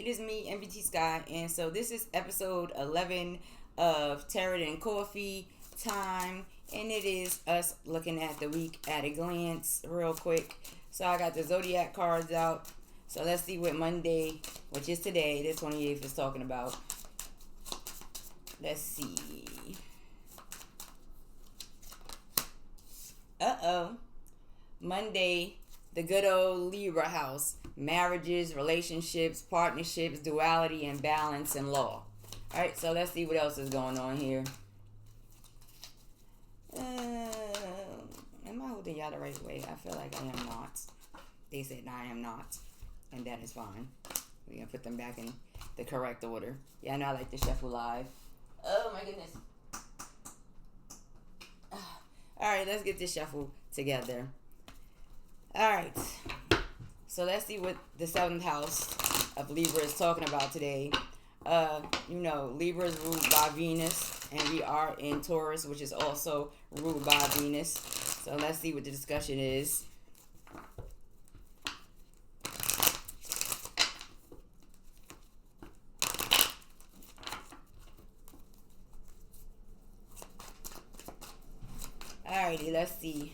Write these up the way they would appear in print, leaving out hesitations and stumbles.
it is me, MBT Sky, and so this is episode 11 of Tarot and Coffee time, and it is us looking at the week at a glance real quick. So I got the Zodiac cards out, so let's see what Monday, which is today, the 28th, is talking about. Let's see. Monday, the good old Libra house. Marriages, relationships, partnerships, duality, and balance, and law. Alright, so let's see what else is going on here. Am I holding y'all the right way? I feel like I am not. They said I am not. And that is fine. We're going to put them back in the correct order. Yeah, I know I like to shuffle live. Oh my goodness. Alright, let's get this shuffle together. Alright. So let's see what the 7th house of Libra is talking about today. Libra is ruled by Venus, and we are in Taurus, which is also ruled by Venus. So let's see what the discussion is. Alrighty, let's see.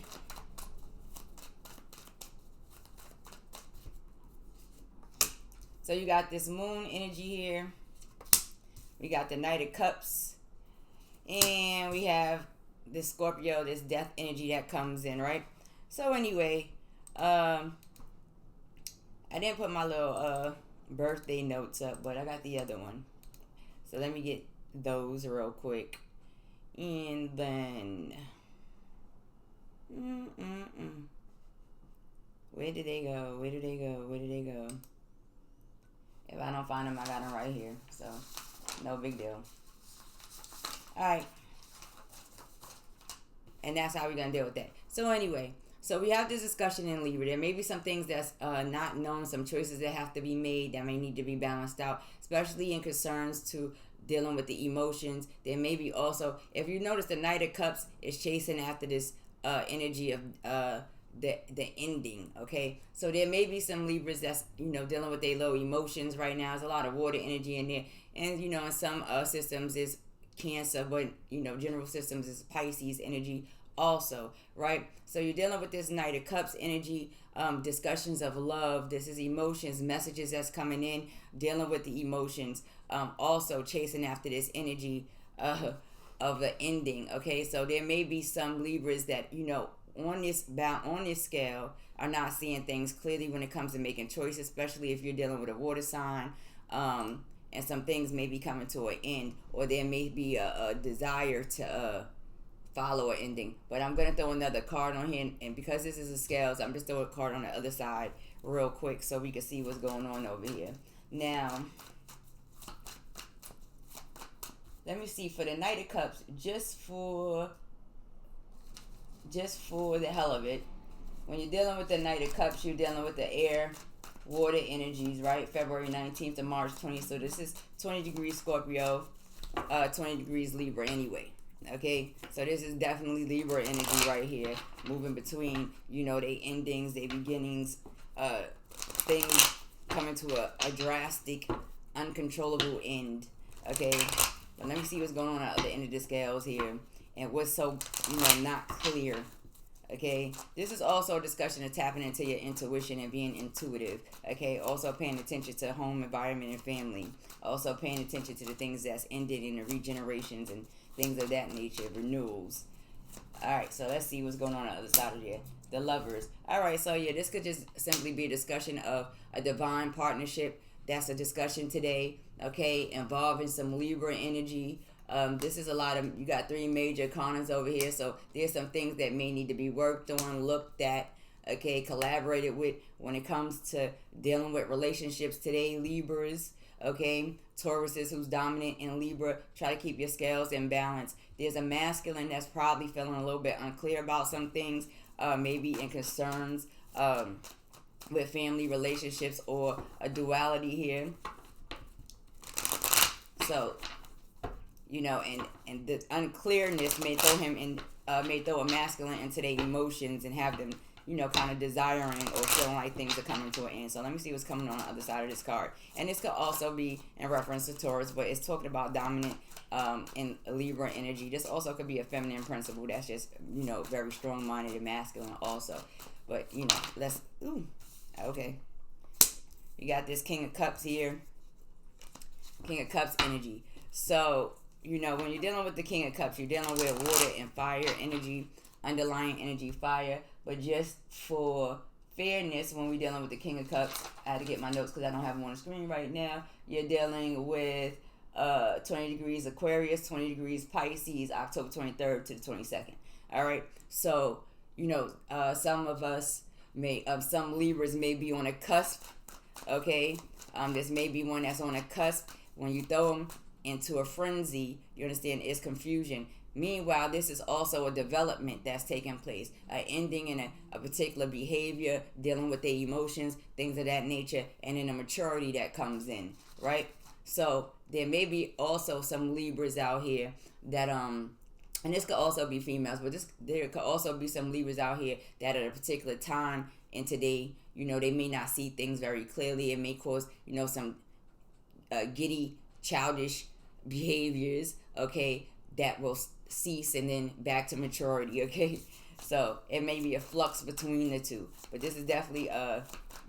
So you got this moon energy here. We got the Knight of Cups. And we have this Scorpio, this death energy that comes in, right? So anyway, I didn't put my little birthday notes up, but I got the other one. So let me get those real quick. And then... Where did they go? Where did they go? Where did they go? If I don't find them, I got them right here. So, no big deal. Alright. And that's how we're going to deal with that. So, anyway. So, we have this discussion in Libra. There may be some things that's not known. Some choices that have to be made that may need to be balanced out. Especially in concerns to dealing with the emotions. There may be also, if you notice, the Knight of Cups is chasing after this energy of... the ending, okay? So there may be some Libras that's, dealing with their low emotions right now. There's a lot of water energy in there. And, in some systems is Cancer, but, general systems is Pisces energy also, right? So you're dealing with this Knight of Cups energy, discussions of love. This is emotions, messages that's coming in, dealing with the emotions, also chasing after this energy of the ending, okay? So there may be some Libras that, on this scale are not seeing things clearly when it comes to making choices, especially if you're dealing with a water sign, and some things may be coming to an end, or there may be a desire to follow an ending. But I'm going to throw another card on here, and because this is a scales, I'm just throwing a card on the other side real quick so we can see what's going on over here. Now, let me see, for the Knight of Cups, just for the hell of it, when you're dealing with the Knight of Cups, you're dealing with the air, water energies, right? February 19th to March 20th. So this is 20 degrees Scorpio, 20 degrees Libra anyway. Okay? So this is definitely Libra energy right here. Moving between, they endings, they beginnings, things coming to a drastic, uncontrollable end. Okay? But let me see what's going on at the end of the scales here. And what's so, not clear, okay? This is also a discussion of tapping into your intuition and being intuitive, okay? Also paying attention to home, environment, and family. Also paying attention to the things that's ended in the regenerations and things of that nature, renewals. All right, so let's see what's going on the other side of there. The Lovers. All right, so yeah, this could just simply be a discussion of a divine partnership. That's a discussion today, okay? Involving some Libra energy. This is a lot of, you got 3 major arcanas over here, so there's some things that may need to be worked on, looked at, okay, collaborated with when it comes to dealing with relationships today, Libras, okay, Tauruses who's dominant in Libra, try to keep your scales in balance. There's a masculine that's probably feeling a little bit unclear about some things, maybe in concerns with family relationships or a duality here. So, and the unclearness may throw him in, may throw a masculine into their emotions and have them kind of desiring or feeling like things are coming to an end. So let me see what's coming on the other side of this card. And this could also be in reference to Taurus, but it's talking about dominant in Libra energy. This also could be a feminine principle that's just, very strong-minded and masculine also. But, let's, okay. We got this King of Cups here. King of Cups energy. So, when you're dealing with the King of Cups, you're dealing with water and fire energy, underlying energy, fire. But just for fairness, when we're dealing with the King of Cups, I had to get my notes because I don't have them on the screen right now. You're dealing with 20 degrees Aquarius, 20 degrees Pisces, October 23rd to the 22nd. All right. So, some of us some Libras may be on a cusp. Okay. This may be one that's on a cusp. When you throw them into a frenzy, you understand, it's confusion. Meanwhile, this is also a development that's taking place, an ending in a particular behavior, dealing with their emotions, things of that nature, and then a maturity that comes in, right? So there may be also some Libras out here that and this could also be females, but there could also be some Libras out here that at a particular time in today, they may not see things very clearly. It may cause, some giddy, childish behaviors, okay, that will cease and then back to maturity, okay? So it may be a flux between the two, but this is definitely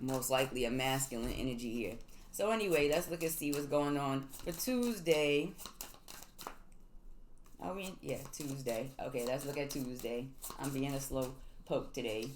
most likely a masculine energy here. So anyway, let's look and see what's going on for Tuesday. Tuesday. Okay, let's look at Tuesday. I'm being a slow poke today.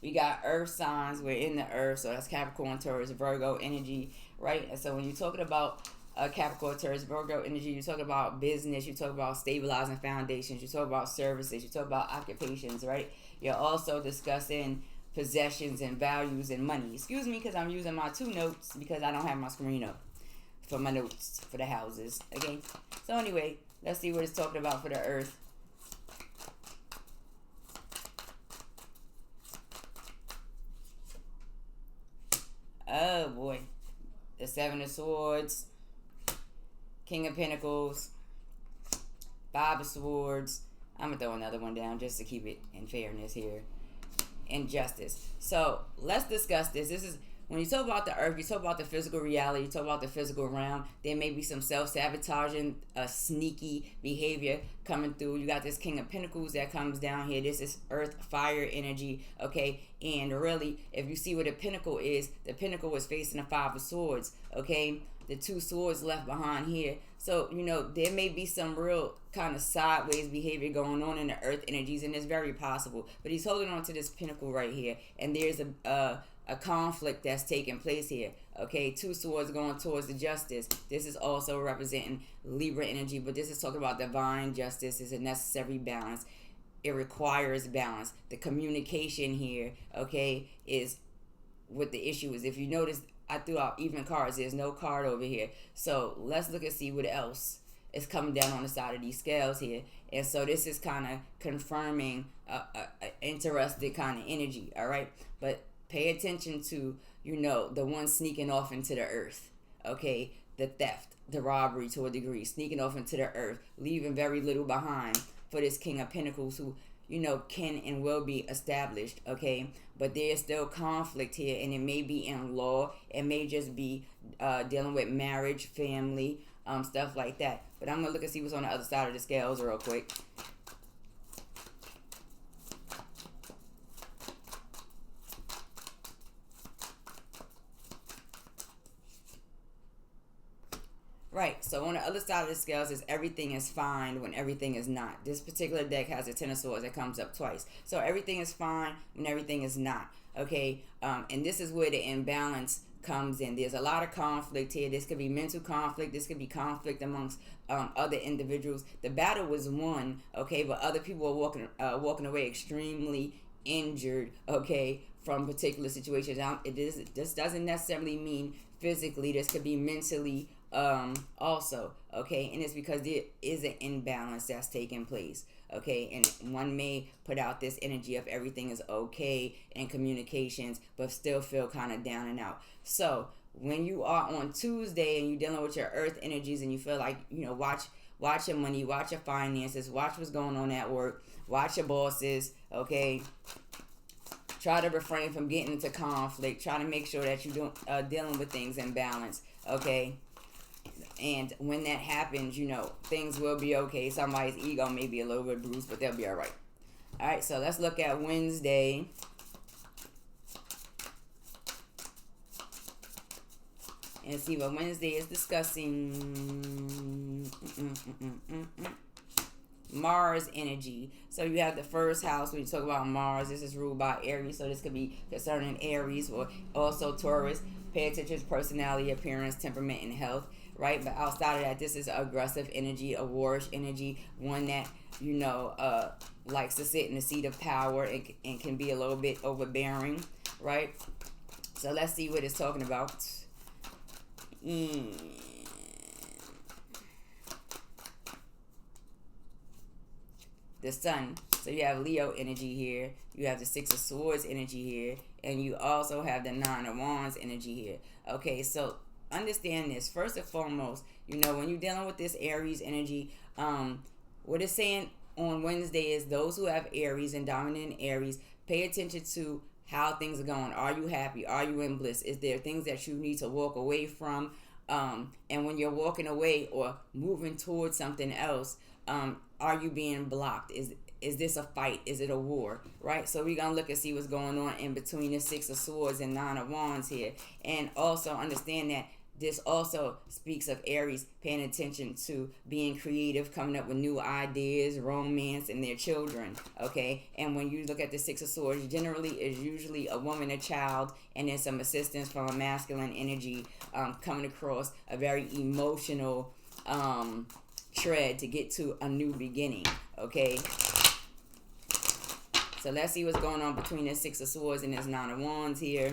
We got earth signs. We're in the earth, so that's Capricorn, Taurus, Virgo energy, right? And so when you're talking about Capricorn, Taurus, Virgo energy, you talk about business, you talk about stabilizing foundations, you talk about services, you talk about occupations, right? You're also discussing possessions and values and money. Excuse me, because I'm using my two notes because I don't have my screen up for my notes for the houses, okay? So anyway, let's see what it's talking about for the earth. Oh boy. The Seven of Swords, King of Pentacles, Five of Swords. I'm going to throw another one down just to keep it in fairness here. And Justice. So let's discuss this. This is when you talk about the earth, you talk about the physical reality, you talk about the physical realm. There may be some self-sabotaging, sneaky behavior coming through. You got this King of Pentacles that comes down here. This is earth, fire energy, okay? And really, if you see where the pinnacle is facing the Five of Swords, okay? The two swords left behind here. So, there may be some real kind of sideways behavior going on in the earth energies, and it's very possible. But he's holding on to this pinnacle right here, and there's a conflict that's taking place here. Okay, two swords going towards the Justice. This is also representing Libra energy, but this is talking about divine justice. Is a necessary balance. It requires balance. The communication here, okay, is what the issue is. If you notice, I threw out even cards. There's no card over here. So let's look and see what else is coming down on the side of these scales here. And so this is kind of confirming a interested kind of energy, all right? But pay attention to, the one sneaking off into the earth, okay? The theft, the robbery to a degree, sneaking off into the earth, leaving very little behind for this King of Pentacles who, can and will be established, okay? But there's still conflict here, and it may be in law. It may just be dealing with marriage, family, stuff like that. But I'm going to look and see what's on the other side of the scales real quick. Right, so on the other side of the scales is everything is fine when everything is not. This particular deck has a Ten of Swords that comes up twice. So everything is fine when everything is not, okay? And this is where the imbalance comes in. There's a lot of conflict here. This could be mental conflict. This could be conflict amongst other individuals. The battle was won, okay, but other people are walking away extremely injured, okay, from particular situations. This doesn't necessarily mean physically. This could be mentally also, okay, and it's because there is an imbalance that's taking place, okay, and one may put out this energy of everything is okay in communications, but still feel kind of down and out. So when you are on Tuesday and you're dealing with your earth energies and you feel like, watch your money, watch your finances, watch what's going on at work, watch your bosses, okay, Try to refrain from getting into conflict. Try to make sure that you're dealing with things in balance, okay? And when that happens, you know, things will be okay. Somebody's ego may be a little bit bruised, but they'll be all right. All right, so let's look at Wednesday. And see what Wednesday is discussing. Mars energy. So you have the first house when you talk about Mars. This is ruled by Aries, so this could be concerning Aries or also Taurus. Pay attention to personality, appearance, temperament, and health, right? But outside of that, this is aggressive energy, a warish energy, one that, you know, likes to sit in the seat of power and can be a little bit overbearing, right? So let's see what it's talking about. The sun. So you have Leo energy here. You have the Six of Swords energy here. And you also have the Nine of Wands energy here. Okay, so understand this. First and foremost, you know, when you're dealing with this Aries energy, what it's saying on Wednesday is those who have Aries and dominant Aries, pay attention to how things are going. Are you happy? Are you in bliss? Is there things that you need to walk away from? And when you're walking away or moving towards something else, are you being blocked? Is this a fight? Is it a war? Right? So we're going to look and see what's going on in between the Six of Swords and Nine of Wands here. And also understand that this also speaks of Aries paying attention to being creative, coming up with new ideas, romance, and their children. Okay? And when you look at the Six of Swords, generally is usually a woman, a child, and then some assistance from a masculine energy coming across a very emotional tread to get to a new beginning. Okay? So let's see what's going on between this Six of Swords and this Nine of Wands here.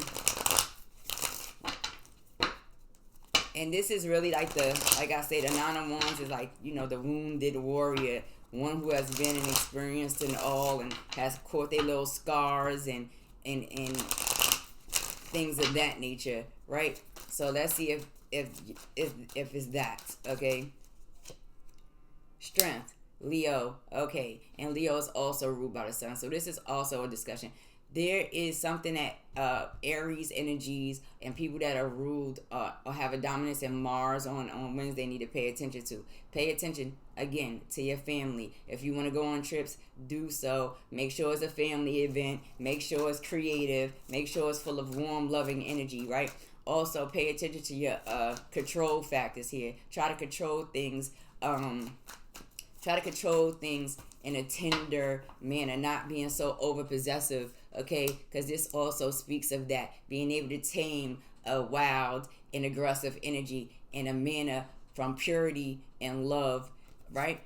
And this is really like like I say, the Nine of Wands is like, you know, the wounded warrior. One who has been and experienced it all and has caught their little scars and things of that nature, right? So let's see if it's that, okay? Strength. Leo, okay, and Leo is also ruled by the sun, so this is also a discussion. There is something that Aries energies and people that are ruled or have a dominance in Mars on Wednesday need to pay attention to. Pay attention, again, to your family. If you want to go on trips, do so. Make sure it's a family event. Make sure it's creative. Make sure it's full of warm, loving energy, right? Also, pay attention to your control factors here. Try to control things. Try to control things in a tender manner, not being so overpossessive, okay? Because this also speaks of that, being able to tame a wild and aggressive energy in a manner from purity and love, right?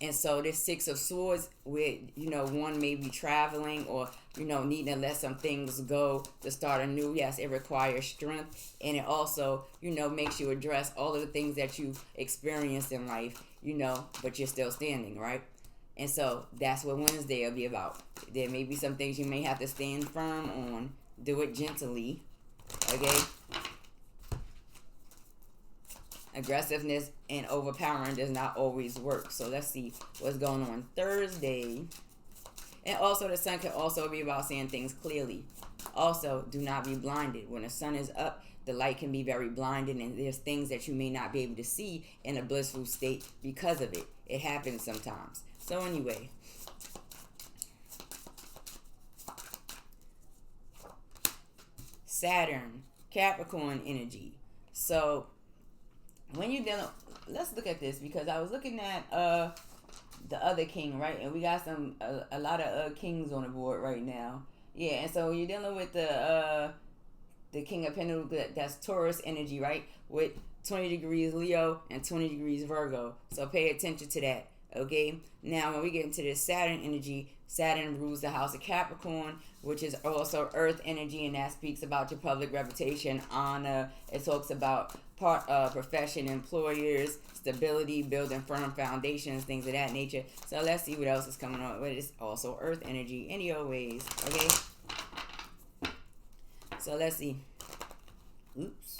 And so this Six of Swords, where, you know, one may be traveling or, you know, needing to let some things go to start anew. Yes, it requires strength, and it also, you know, makes you address all of the things that you've experienced in life, you know, but you're still standing, right? And so that's what Wednesday will be about. There may be some things you may have to stand firm on. Do it gently, okay? Aggressiveness and overpowering does not always work. So let's see what's going on Thursday. And also the sun can also be about seeing things clearly. Also, do not be blinded. When the sun is up, the light can be very blinding, and there's things that you may not be able to see in a blissful state because of it. It happens sometimes. So anyway, Saturn, Capricorn energy. So when you're dealing, let's look at this, because I was looking at the other king, right? And we got a lot of kings on the board right now. Yeah, and so you're dealing with the King of Pentacles, that's Taurus energy, right? With 20 degrees Leo and 20 degrees Virgo. So pay attention to that, okay? Now, when we get into this Saturn energy, Saturn rules the house of Capricorn, which is also earth energy, and that speaks about your public reputation, honor. It talks about profession, employers, stability, building firm foundations, things of that nature. So let's see what else is coming on. But it's also earth energy anyways, okay? So let's see. Oops.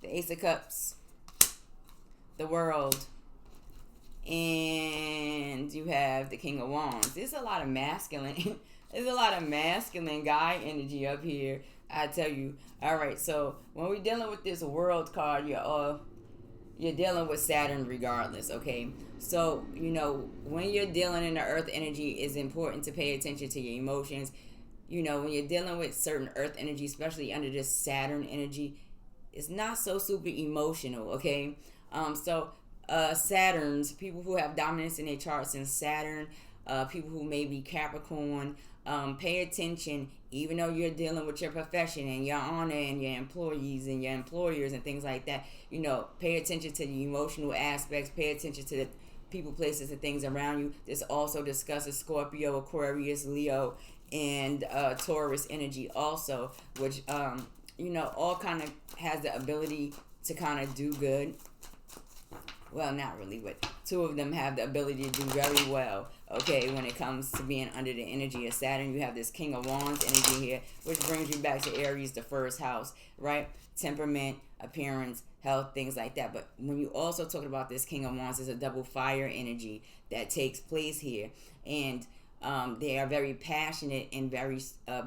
The Ace of Cups, the World, And you have the King of Wands. There's a lot of masculine. There's a lot of masculine guy energy up here. I tell you. All right. So when we're dealing with this World card, you're dealing with Saturn regardless. Okay. So when you're dealing in the Earth energy, it's important to pay attention to your emotions. When you're dealing with certain Earth energy, especially under this Saturn energy, it's not so super emotional. Okay. Saturns, people who have dominance in their charts in Saturn, people who may be Capricorn, pay attention, even though you're dealing with your profession and your honor and your employees and your employers and things like that. Pay attention to the emotional aspects, pay attention to the people, places, and things around you. This also discusses Scorpio, Aquarius, Leo, and Taurus energy also, which, all kind of has the ability to kind of do good. Well, not really, but two of them have the ability to do very well, okay, when it comes to being under the energy of Saturn. You have this King of Wands energy here, which brings you back to Aries, the first house, right? Temperament, appearance, health, things like that. But when you also talk about this King of Wands, there's a double fire energy that takes place here. And they are very passionate and very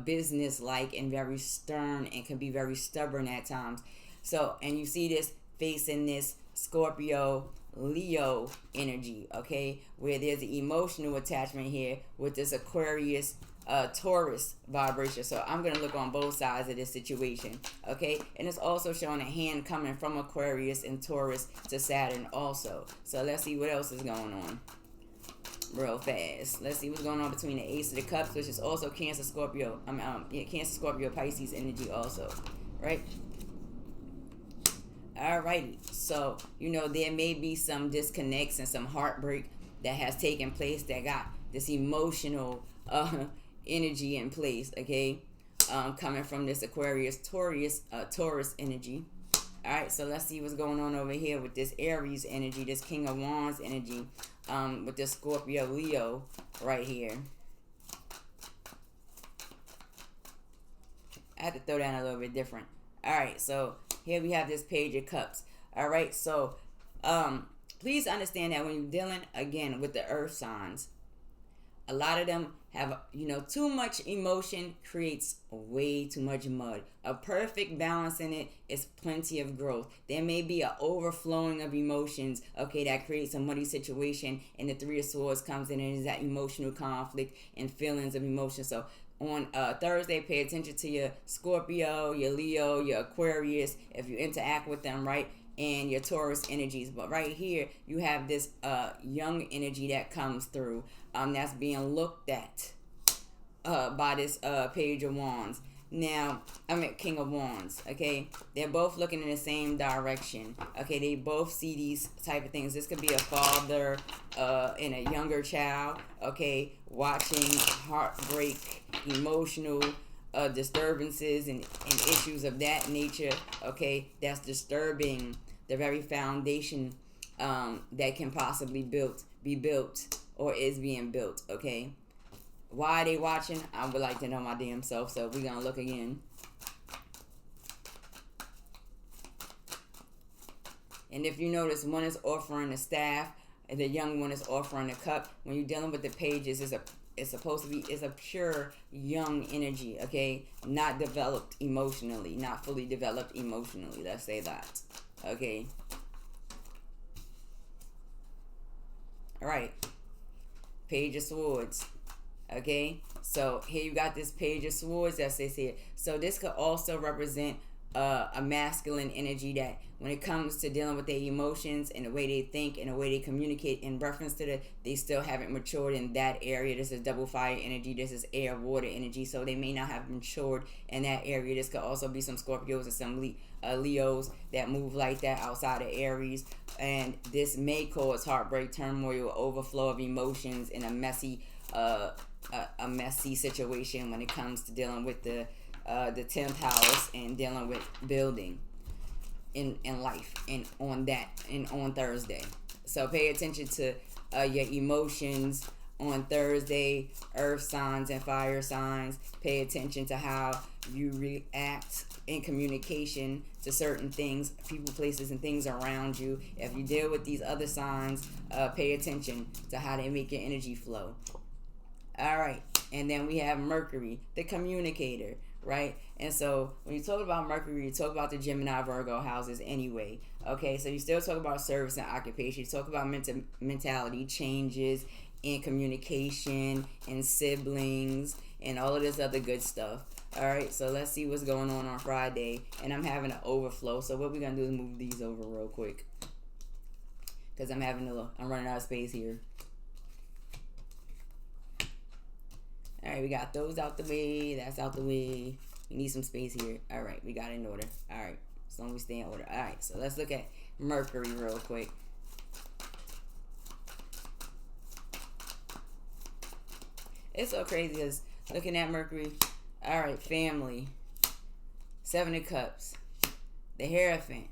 business-like and very stern and can be very stubborn at times. So, and you see this facing this Scorpio, Leo energy, okay, where there's an emotional attachment here with this Aquarius, Taurus vibration. So I'm going to look on both sides of this situation, okay, and it's also showing a hand coming from Aquarius and Taurus to Saturn also. So let's see what else is going on real fast. Let's see what's going on between the Ace of the Cups, which is also Cancer, Scorpio, Cancer, Scorpio, Pisces energy also, right? Alrighty, so there may be some disconnects and some heartbreak that has taken place that got this emotional energy in place, okay, coming from this Aquarius, Taurus energy. Alright, so let's see what's going on over here with this Aries energy, this King of Wands energy, with this Scorpio, Leo right here. I have to throw that a little bit different. Alright, so here we have this Page of Cups. Alright, so please understand that when you're dealing, again, with the earth signs, a lot of them have, too much emotion creates way too much mud. A perfect balance in it is plenty of growth. There may be an overflowing of emotions, okay, that creates a muddy situation, and the Three of Swords comes in and is that emotional conflict and feelings of emotion. So on Thursday, pay attention to your Scorpio, your Leo, your Aquarius, if you interact with them, right? And your Taurus energies. But right here, you have this young energy that comes through that's being looked at by this Page of Wands. Now, King of Wands, okay? They're both looking in the same direction. Okay, they both see these type of things. This could be a father and a younger child, okay, watching heartbreak, emotional disturbances and issues of that nature, okay, that's disturbing the very foundation that can possibly be built or is being built, okay? Why are they watching? I would like to know my damn self, so we're going to look again. And if you notice, one is offering the staff, and the young one is offering the cup. When you're dealing with the pages, it's supposed to be, it's a pure young energy, okay? Not developed emotionally, not fully developed emotionally, let's say that, okay? All right, Page of Swords. Okay, so here you got this Page of Swords, as they say. So this could also represent a masculine energy that when it comes to dealing with their emotions and the way they think and the way they communicate in reference to they still haven't matured in that area. This is double fire energy. This is air, water energy. So they may not have matured in that area. This could also be some Scorpios or some Leos that move like that outside of Aries. And this may cause heartbreak, turmoil, overflow of emotions in a messy situation when it comes to dealing with the 10th house and dealing with building in life and on Thursday. So pay attention to your emotions, on Thursday, earth signs and fire signs. Pay attention to how you react in communication to certain things, people, places, and things around you. If you deal with these other signs, pay attention to how they make your energy flow. All right. And then we have Mercury, the communicator, right? And so when you talk about Mercury, you talk about the Gemini Virgo houses anyway. Okay, so you still talk about service and occupation. You talk about mentality, changes in communication and siblings and all of this other good stuff. All right, so let's see what's going on Friday. And I'm having an overflow. So what we're going to do is move these over real quick, because I'm running out of space here. All right, we got those out the way. That's out the way. We need some space here. All right, we got it in order. All right, as long as we stay in order. All right, so let's look at Mercury real quick. It's so crazy because looking at Mercury. All right, family. 7 of Cups. The Hierophant.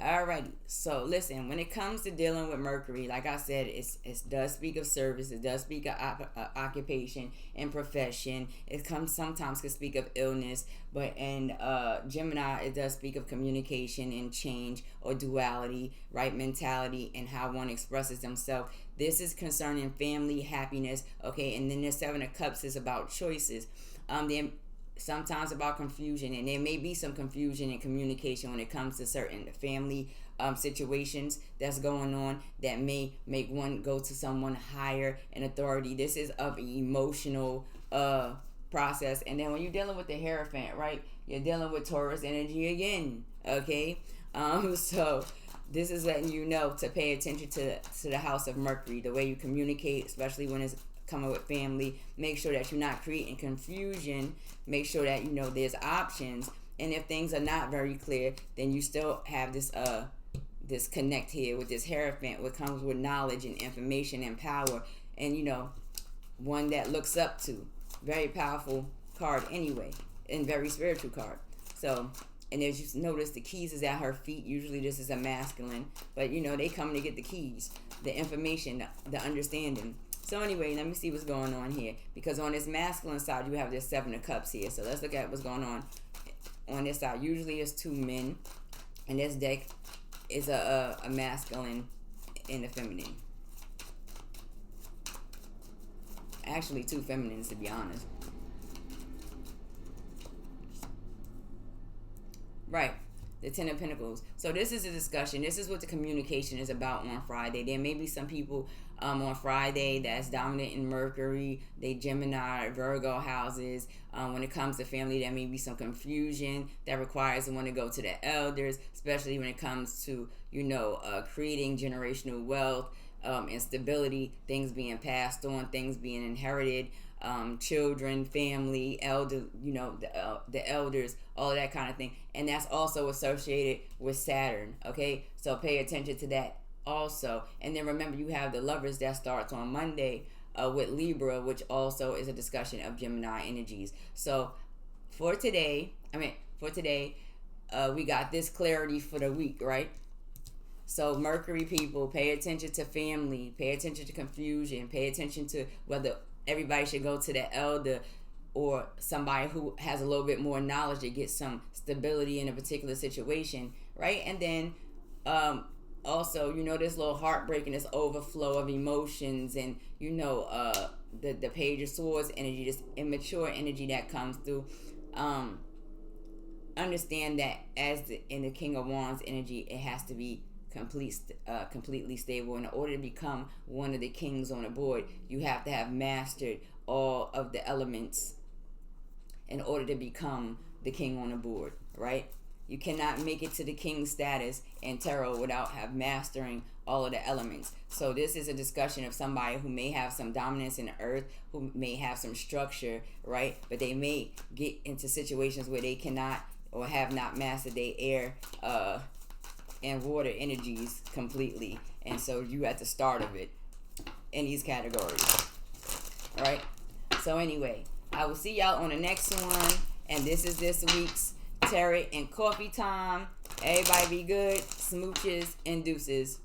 Alrighty, so listen, when it comes to dealing with Mercury, like I said, it does speak of service, it does speak of occupation and profession. It sometimes could speak of illness, but in Gemini, it does speak of communication and change or duality, right? Mentality and how one expresses themselves. This is concerning family, happiness, okay? And then the 7 of Cups is about choices. Sometimes about confusion, and there may be some confusion in communication when it comes to certain family situations that's going on that may make one go to someone higher in authority. This is of an emotional process. And then when you're dealing with the Hierophant, right, you're dealing with Taurus energy again, okay? So this is letting you know to pay attention to the house of Mercury, the way you communicate, especially when it's coming with family. Make sure that you're not creating confusion. Make sure that you know there's options, and if things are not very clear, then you still have this connect here with this Hierophant, what comes with knowledge and information and power, and one that looks up to. Very powerful card anyway, and very spiritual card. So, and as you notice, the keys is at her feet. Usually this is a masculine, but they come to get the keys, the information, the understanding. So anyway, let me see what's going on here. Because on this masculine side, you have this 7 of Cups here. So let's look at what's going on this side. Usually it's 2 men. And this deck is a masculine and a feminine. Actually, 2 feminines, to be honest. Right. The 10 of Pentacles. So this is a discussion. This is what the communication is about on Friday. There may be some people on Friday that's dominant in Mercury. They Gemini, Virgo houses. When it comes to family, there may be some confusion that requires someone to go to the elders, especially when it comes to, creating generational wealth and stability, things being passed on, things being inherited. Children, family, elder, the elders, all of that kind of thing. And that's also associated with Saturn, okay? So pay attention to that also. And then remember, you have the Lovers that starts on Monday with Libra, which also is a discussion of Gemini energies. So for today, we got this clarity for the week, right? So Mercury people, pay attention to family, pay attention to confusion, pay attention to whether everybody should go to the elder or somebody who has a little bit more knowledge to get some stability in a particular situation, right? And then also, this little heartbreak and this overflow of emotions and, the Page of Swords energy, this immature energy that comes through. Understand that in the King of Wands energy, it has to be completely stable. In order to become one of the kings on the board, you have to have mastered all of the elements in order to become the king on the board, right? You cannot make it to the king status in tarot without mastering all of the elements. So this is a discussion of somebody who may have some dominance in the earth, who may have some structure, right? But they may get into situations where they cannot or have not mastered their air and water energies completely, and so you at the start of it in these categories. All right, so anyway, I will see y'all on the next one, and this is this week's Tarot and Coffee Time. Everybody be good, smooches and deuces.